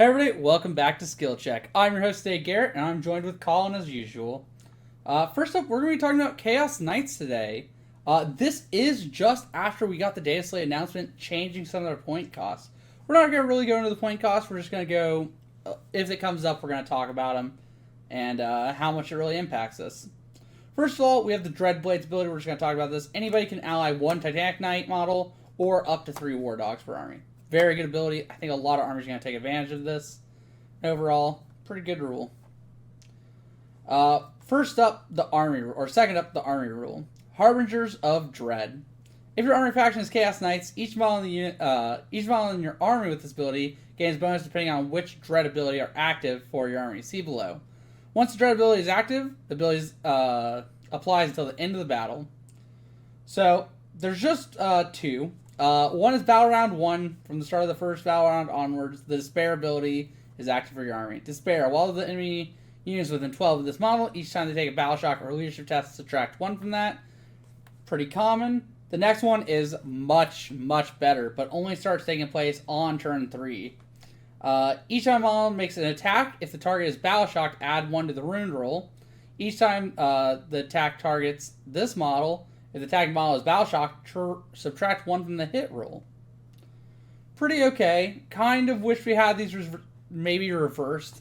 Hey everybody, welcome back to Skill Check. I'm your host today, Garrett, and I'm joined with Colin as usual. First up, we're going to be talking about Chaos Knights today. This is just after we got the data slate announcement changing some of their point costs. We're not going to really go into the point costs, we're just going to go, if it comes up, we're going to talk about them and how much it really impacts us. First of all, we have the Dreadblades ability, we're just going to talk about this. Anybody can ally one Titanic Knight model or up to 3 War Dogs per army. Very good ability. I think a lot of armies are going to take advantage of this. Overall, pretty good rule. First up, the army, or second up, the army rule. Harbingers of Dread. If your army faction is Chaos Knights, each model in the unit, each model in your army with this ability gains bonus depending on which Dread ability are active for your army. See below. Once the Dread ability is active, the ability applies until the end of the battle. So there's just two. One is Battle Round 1. From the start of the first Battle Round onwards, the Despair ability is active for your army. Despair. While the enemy units within 12 of this model, each time they take a Battle Shock or Leadership test, subtract 1 from that. Pretty common. The next one is much, much better, but only starts taking place on turn 3. Each time a model makes an attack, if the target is Battle Shock, add 1 to the Rune roll. Each time the attack targets this model, if the attacking model is Battle Shock, subtract 1 from the hit roll. Pretty okay. Kind of wish we had these maybe reversed.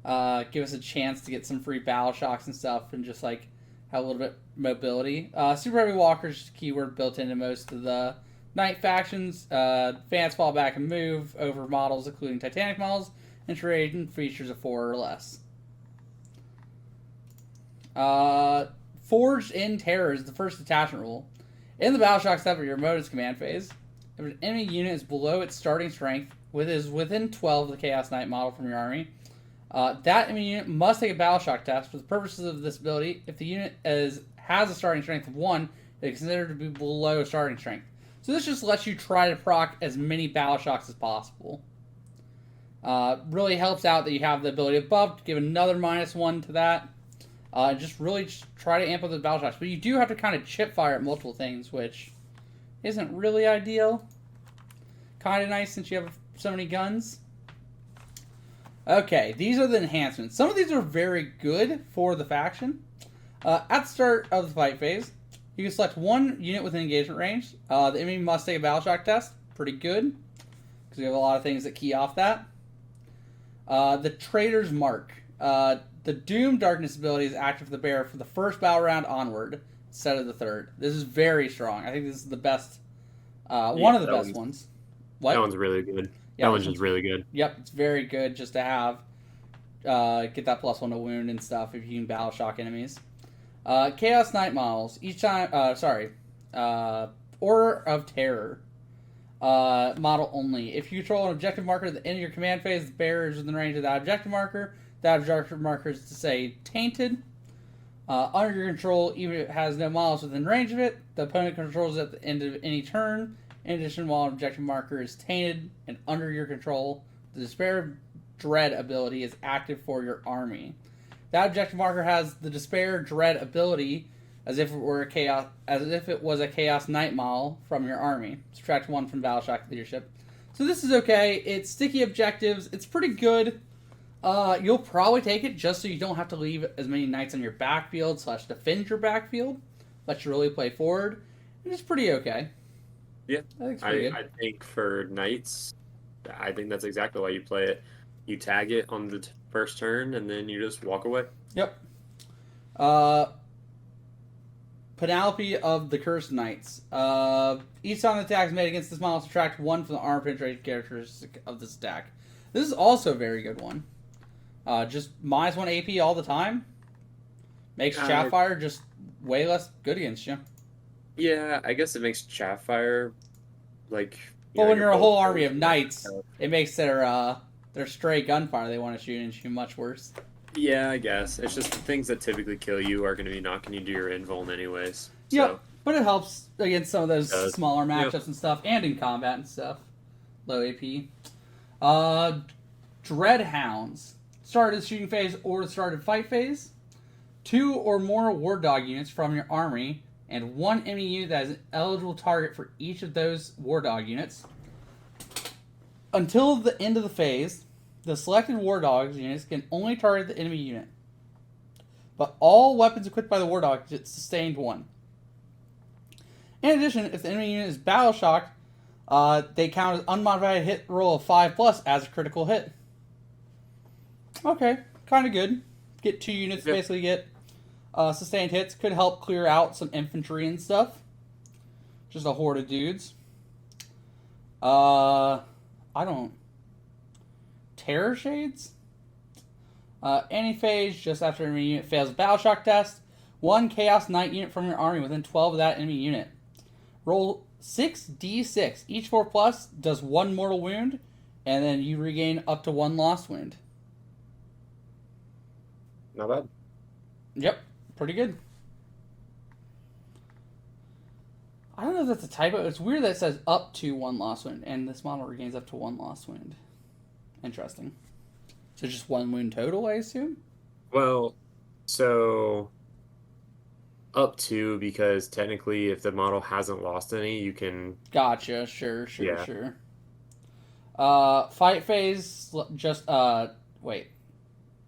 Give us a chance to get some free Battle Shocks and stuff and just like have a little bit mobility. Super Heavy Walkers is a keyword built into most of the Knight factions. Fans fall back and move over models including Titanic models and trade features of 4 or less. Forged in Terror is the first attachment rule. In the Battle Shock step of your modus command phase, if an enemy unit is below its starting strength, is within 12 of the Chaos Knight model from your army, that enemy unit must take a Battle Shock test. For the purposes of this ability, if the unit has a starting strength of 1, it is considered to be below starting strength. So this just lets you try to proc as many Battle Shocks as possible. Really helps out that you have the ability above to give another -1 to that. Just really try to amp up the Battle Shocks. But you do have to kind of chip fire at multiple things, which isn't really ideal. Kind of nice since you have so many guns. Okay, these are the enhancements. Some of these are very good for the faction. At the start of the fight phase, you can select one unit within engagement range. The enemy must take a Battle Shock test. Pretty good, because we have a lot of things that key off that. The Traitor's Mark. The Doom Darkness ability is active for the bearer for the first battle round onward, instead of the third. This is very strong. I think this is the best, one of the best ones. What? That one's really good. Yeah, that one's just really good. Yep, it's very good just to have. Get that +1 to wound and stuff if you can Battle Shock enemies. Chaos Knight models. Each time, Order of Terror. Model only. If you control an objective marker at the end of your command phase, the bearer is within range of that objective marker. That objective marker is to say tainted. Under your control, even if it has no models within range of it, the opponent controls it at the end of any turn. In addition, while an objective marker is tainted and under your control, the Despair Dread ability is active for your army. That objective marker has the Despair Dread ability as if it was a Chaos Knight model from your army. Subtract 1 from Battle Shock leadership. So this is okay. It's sticky objectives. It's pretty good. You'll probably take it just so you don't have to leave as many knights on your backfield / defend your backfield. Let you really play forward. And it's pretty okay. Yeah, I think for knights, I think that's exactly why you play it. You tag it on the first turn, and then you just walk away. Yep. Penelope of the Cursed Knights. Each time the attack is made against this model, subtract 1 from the armor penetration characteristic of this attack. This is also a very good one. Just -1 AP all the time. Makes Chaffire just way less good against you. Yeah, I guess it makes Chaffire like. But when you're a whole army of knights, it makes their stray gunfire they want to shoot into much worse. Yeah, I guess it's just the things that typically kill you are going to be knocking you to your invuln anyways. Yep, so. But it helps against some of those smaller matchups and stuff, and in combat and stuff. Low AP. Dreadhounds. Start of the shooting phase or the start of fight phase. 2 or more War Dog units from your army and 1 enemy unit that is an eligible target for each of those War Dog units. Until the end of the phase, The selected War Dogs units can only target the enemy unit, but all weapons equipped by the War Dog get sustained 1. In addition, if the enemy unit is battle shocked, they count as unmodified hit roll of 5+ as a critical hit. Okay, kind of good. Get 2 units, basically get sustained hits. Could help clear out some infantry and stuff. Just a horde of dudes. Terror Shades? Any phase just after an enemy unit fails a battle shock test. 1 Chaos Knight unit from your army within 12 of that enemy unit. Roll 6d6. Each 4+ does 1 mortal wound, and then you regain up to 1 lost wound. Not bad. Yep, pretty good. I don't know if that's a typo. It's weird that it says up to 1 lost wound, and this model regains up to 1 lost wound. Interesting. So just 1 wound total, I assume? Well, so up to, because technically if the model hasn't lost any, you can... Gotcha, sure. Fight phase, just, wait.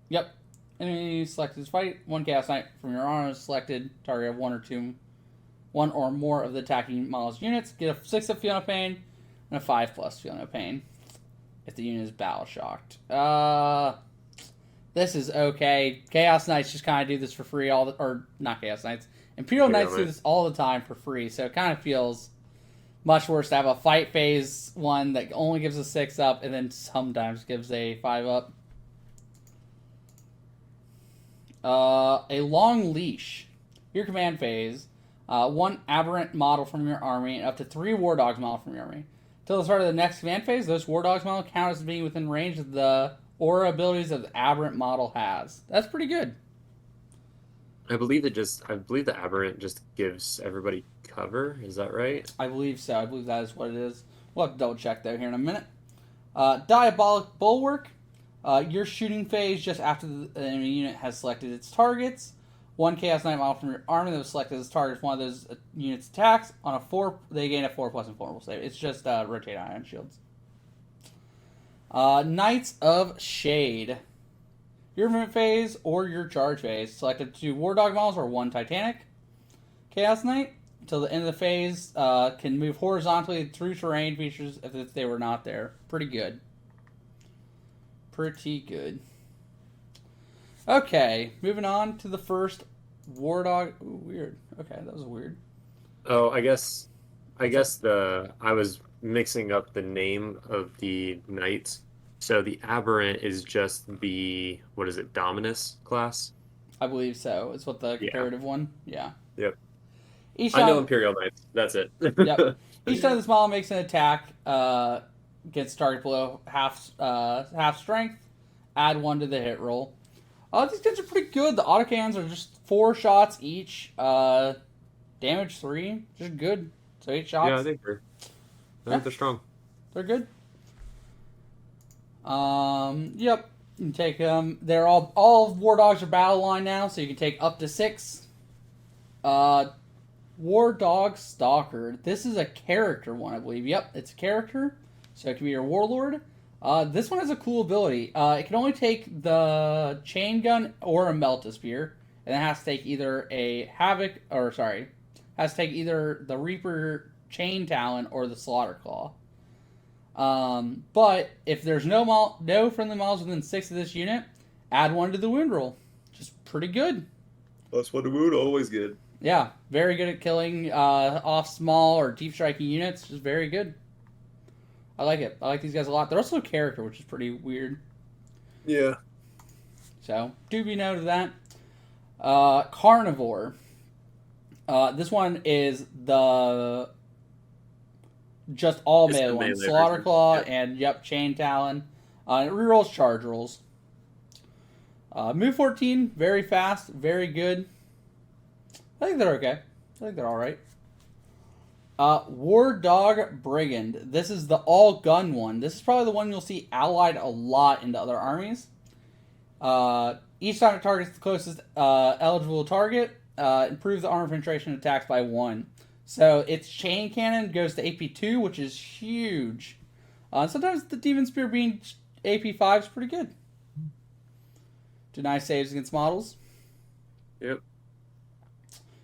Yep. Enemy selected is fight. 1 Chaos Knight from your army is selected. Target of 1 or more of the attacking model's units. Get a 6 of Feel No Pain and a 5+ Feel No Pain if the unit is battle shocked. This is okay. Chaos Knights just kind of do this for free or not Chaos Knights. Imperial Knights do this all the time for free, so it kind of feels much worse to have a fight phase one that only gives a 6 up and then sometimes gives a 5 up. A long leash. Your command phase. 1 aberrant model from your army and up to 3 War Dogs model from your army. Till the start of the next command phase, those War Dogs model count as being within range of the aura abilities that the aberrant model has. That's pretty good. I believe the aberrant just gives everybody cover. Is that right? I believe so. I believe that is what it is. We'll have to double check though here in a minute. Diabolic Bulwark. Your shooting phase just after the enemy unit has selected its targets. 1 Chaos Knight model from your army that was selected as target if one of those units attacks. On a 4, they gain a 4+ invulnerable save. It's just rotate ion shields. Knights of Shade. Your movement phase or your charge phase. Selected 2 War Dog models or 1 Titanic. Chaos Knight, until the end of the phase, can move horizontally through terrain features if they were not there. Pretty good. Pretty good. Okay, moving on to the first War Dog. Ooh, weird. Okay, that was weird. Oh, I guess I was mixing up the name of the knights. So the aberrant is just the, what is it, Dominus class? I believe so. It's what the comparative one. Yeah. Yep. I know Imperial Knights. That's it. Yep. Each time this model makes an attack against target below half strength, add 1 to the hit roll. These guys are pretty good. The autocannons are just 4 shots each. Damage 3. Just good. So 8 shots. Yeah, I think they're strong. They're good. Yep. You can take them. They're all War Dogs are battle line now, so you can take up to 6. War Dog Stalker. This is a character one, I believe. Yep, it's a character. So it can be your warlord. This one has a cool ability. It can only take the chain gun or a Melt-a-Spear, and it has to take either has to take either the Reaper Chain Talon or the Slaughter Claw. But if there's no friendly models within 6 of this unit, add 1 to the wound roll. Just pretty good. +1 to wound, always good. Yeah, very good at killing off small or deep striking units. Just very good. I like it. I like these guys a lot. They're also a character, which is pretty weird. Yeah. So, do be noted of that. Carnivore. This one is the just all melee one. Slaughter Claw and Chain Talon. It rerolls charge rolls. Move 14, very fast, very good. I think they're okay. I think they're alright. War Dog Brigand. This is the all-gun one. This is probably the one you'll see allied a lot into other armies. Each time it targets the closest eligible target, improves the armor penetration attacks by 1. So its chain cannon goes to AP 2, which is huge. Sometimes the Demon Spear being AP 5 is pretty good. Deny saves against models. Yep.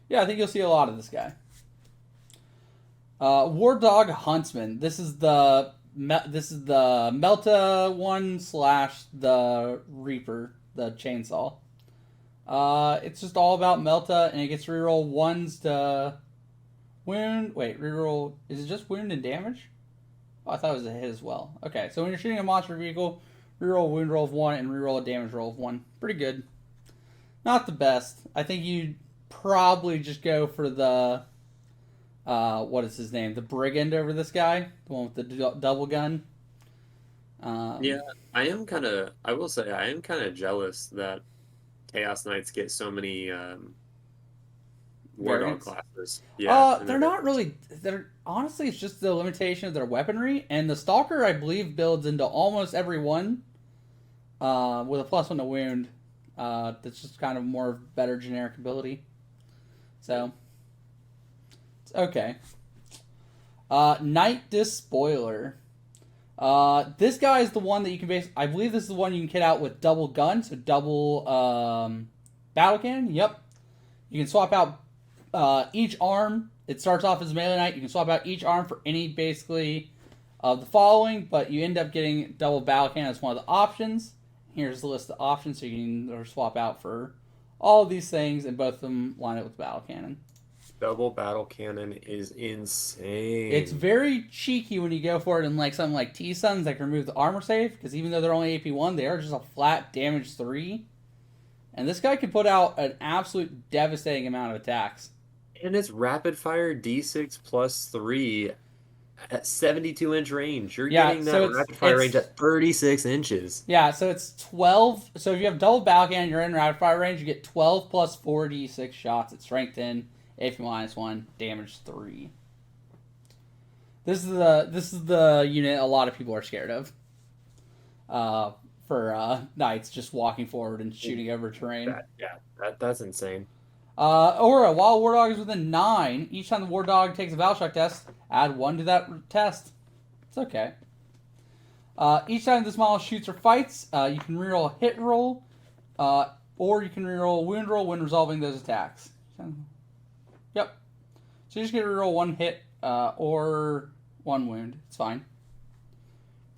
Yeah, I think you'll see a lot of this guy. War Dog Huntsman. This is the Melta one / the Reaper, the chainsaw. It's just all about Melta, and it gets reroll ones to wound. Wait, reroll. Is it just wound and damage? Oh, I thought it was a hit as well. Okay, so when you're shooting a monster vehicle, reroll a wound roll of 1 and reroll a damage roll of 1. Pretty good. Not the best. I think you'd probably just go for the what is his name? The Brigand over this guy, the one with the double gun. Yeah, I will say, I am kind of jealous that Chaos Knights get so many War Dog Variants. classes. Yeah, They're not really. They're honestly, it's just the limitation of their weaponry, and the Stalker, I believe, builds into almost every one with a +1 to wound. That's just kind of more better generic ability. So it's okay. Night Despoiler. This guy is the one that you can I believe this is the one you can kit out with double gun, so double battle cannon. Yep. You can swap out each arm. It starts off as melee knight. You can swap out each arm for any basically of the following, but you end up getting double battle cannon as one of the options. Here's the list of options, so you can swap out for all of these things, and both of them line up with battle cannon. Double battle cannon is insane. It's very cheeky when you go for it in like something like T-Suns that can remove the armor save, because even though they're only AP 1, they are just a flat damage 3. And this guy can put out an absolute devastating amount of attacks. And it's rapid fire D6 +3 at 72-inch range. You're getting that rapid fire range at 36 inches. Yeah, so it's 12. So if you have double battle cannon, you're in rapid fire range, you get 12 plus 4d6 shots at strength 10, AP -1, damage 3. This is the unit a lot of people are scared of. For knights just walking forward and shooting over terrain. That's insane. Aura, while War Dog is within 9, each time the War Dog takes a battle shock test, add 1 to that test. It's okay. Each time this model shoots or fights, you can reroll a hit roll, or you can reroll a wound roll when resolving those attacks. Yep. So you just get to reroll 1 hit or 1 wound. It's fine.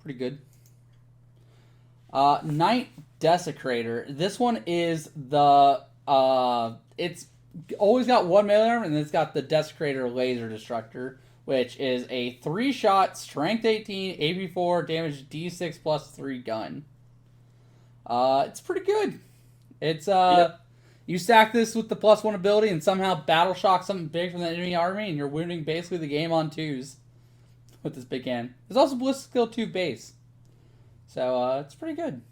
Pretty good. Night Desecrator. This one is the it's always got 1 melee arm, and it's got the Desecrator Laser Destructor, which is a 3-shot, strength 18, AP 4, damage D6 +3 gun. It's pretty good. It's you stack this with the +1 ability and somehow battle shock something big from the enemy army, and you're wounding basically the game on 2s with this big cannon. There's also Ballistic Skill 2 base. So, it's pretty good.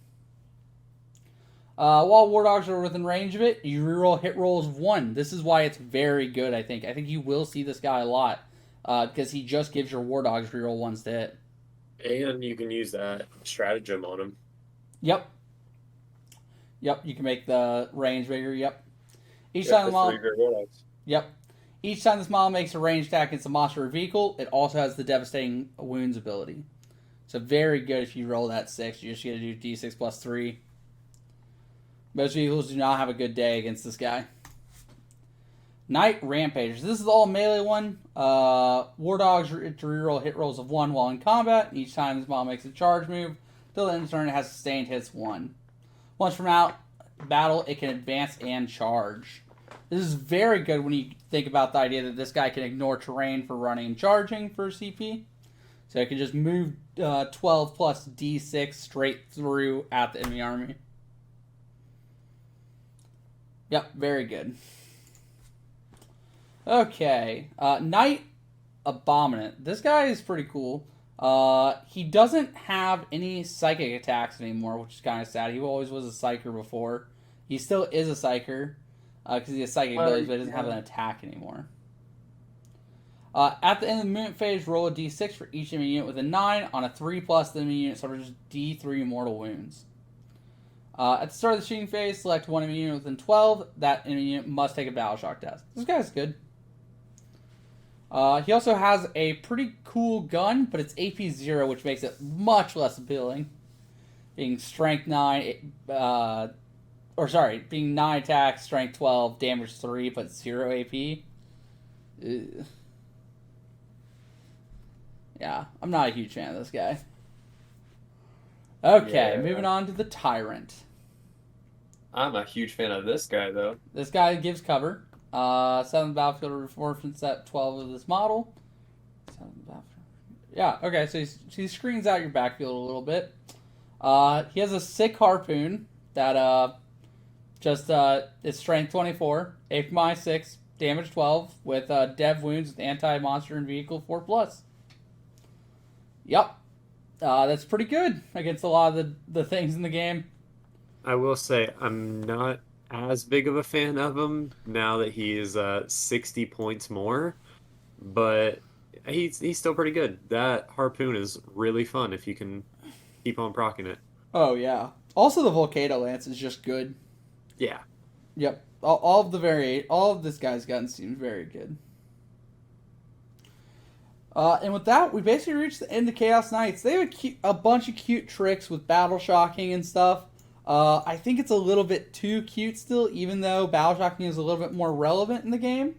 While War Dogs are within range of it, you reroll hit rolls of 1. This is why it's very good, I think. I think you will see this guy a lot, because he just gives your War Dogs reroll 1s to hit. And you can use that stratagem on him. Yep. Yep, you can make the range bigger, yep. Each time the model... Yep. Each time this model makes a ranged attack against a monster or vehicle, it also has the Devastating Wounds ability. So very good if you roll that 6. You just got to do D6 +3. Most vehicles do not have a good day against this guy. Night Rampagers. This is the all melee one. War Dogs to reroll hit rolls of 1 while in combat. Each time this model makes a charge move, till the end of the turn it has sustained hits 1. Once from out battle, it can advance and charge. This is very good when you think about the idea that this guy can ignore terrain for running and charging for CP. So it can just move 12 plus D6 straight through at the enemy army. Yep, very good. Okay, Knight Abominant. This guy is pretty cool. He doesn't have any psychic attacks anymore, which is kind of sad. He always was a psyker before. He still is a psyker, because he has psychic abilities, but he doesn't have an attack anymore. At the end of the movement phase, roll a d6 for each enemy unit with a 9. On a 3+, the enemy unit suffers d3 mortal wounds. At the start of the shooting phase, select one enemy unit within 12. That enemy unit must take a battle shock test. This guy's good. He also has a pretty cool gun, but it's AP 0, which makes it much less appealing. being strength 9, being 9 attack, strength 12, damage 3, but 0 AP. Ugh. Yeah, I'm not a huge fan of this guy. Okay, Yeah. moving on to the Tyrant. I'm a huge fan of this guy, though. This guy gives cover. 7 battlefield reinforcements at 12 of this model. 7 battlefield. Yeah, okay, so he screens out your backfield a little bit. He has a sick harpoon that is strength 24, AP 6, damage 12, with dev wounds with anti-monster and vehicle 4+. Yep. That's pretty good against a lot of the things in the game. I will say I'm not as big of a fan of him now that he is 60 points more, but he's still pretty good. That harpoon is really fun if you can keep on proccing it. Oh, yeah. Also, the Volcano Lance is just good. Yeah. Yep. All of this guy's guns seem very good. And with that, we basically reached the end of Chaos Knights. They have a bunch of cute tricks with battle shocking and stuff. I think it's a little bit too cute still, even though battle shocking is a little bit more relevant in the game.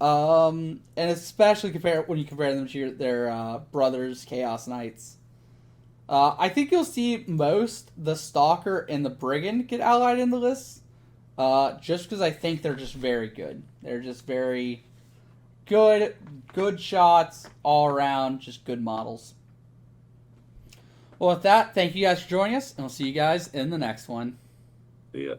And especially when you compare them to their brothers, Chaos Knights. I think you'll see most the Stalker and the Brigand get allied in the list. Just because I think they're just very good. They're just very good shots all around, just good models. Well, with that, thank you guys for joining us, and we'll see you guys in the next one. See ya.